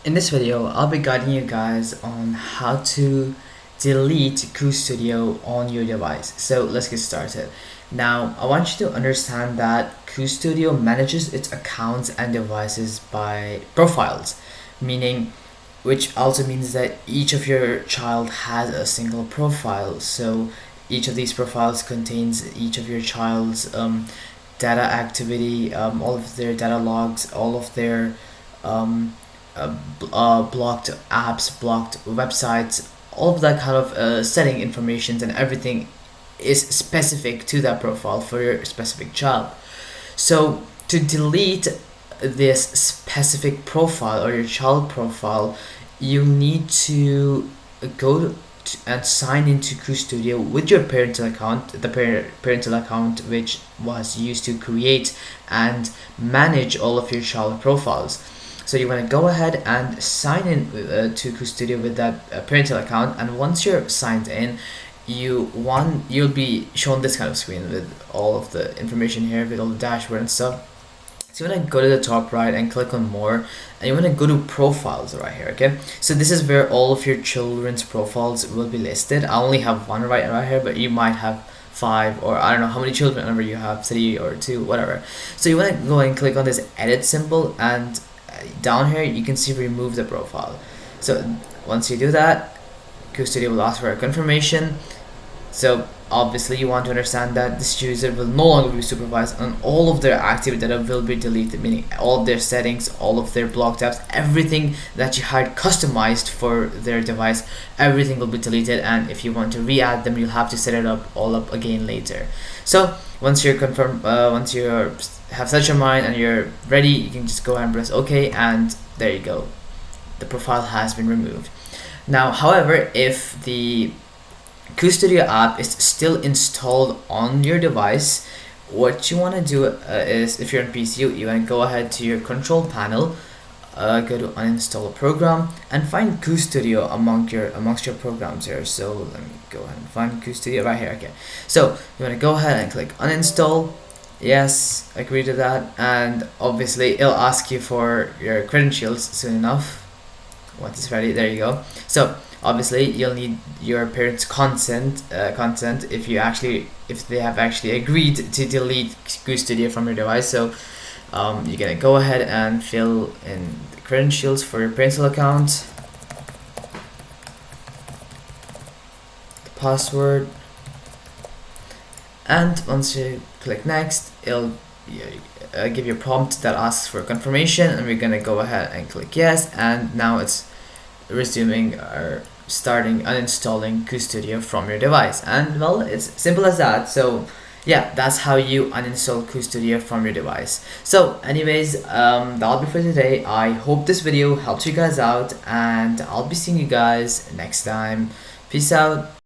In this video, I'll be guiding you guys on how to delete Qustodio on your device. So let's get started. Now, I want you to understand that Qustodio manages its accounts and devices by profiles, meaning which also means that each of your child has a single profile. So each of these profiles contains each of your child's data activity, all of their data logs, all of their blocked apps, blocked websites, all of that kind of setting informations, and everything is specific to that profile for your specific child. So to delete this specific profile or your child profile, you need to go and sign into Qustodio with your parental account, the parental account which was used to create and manage all of your child profiles. So you want to go ahead and sign in to Qustodio with that parental account, and once you're signed in, you'll be shown this kind of screen with all of the information here, with all the dashboard and stuff. So you want to go to the top right and click on more, and you want to go to profiles right here. Okay, so this is where all of your children's profiles will be listed. I only have one right here, but you might have 5, or I don't know how many children ever you have, 3 or 2, whatever. So you want to go and click on this edit symbol, and down here you can see remove the profile. So once you do that, Qustodio will ask for a confirmation. So obviously you want to understand that this user will no longer be supervised, and all of their active data will be deleted, meaning all of their settings, all of their blocked apps, everything that you had customized for their device, everything will be deleted. And if you want to re-add them, you'll have to set it all up again later. So once you're confirmed, once you have set your mind and you're ready, you can just go ahead and press OK, and there you go, the profile has been removed. Now, however, if the Qustodio app is still installed on your device, what you want to do is, if you're on PC, you want to go ahead to your control panel, go to uninstall program, and find Qustodio amongst your programs here. So let me go ahead and find Qustodio right here. Okay, so you want to go ahead and click uninstall. Yes, agree to that, and obviously it'll ask you for your credentials soon enough. Once it's ready, there you go. So obviously you'll need your parents' consent if they have actually agreed to delete Qustodio from your device. So you're gonna go ahead and fill in the credentials for your parental account, the password, and once you click next, it'll give you a prompt that asks for confirmation, and we're gonna go ahead and click yes, and now it's resuming or starting uninstalling Qustodio from your device. And well, it's simple as that. So yeah, that's how you uninstall Qustodio from your device. So anyways, that'll be for today. I hope this video helped you guys out, and I'll be seeing you guys next time. Peace out.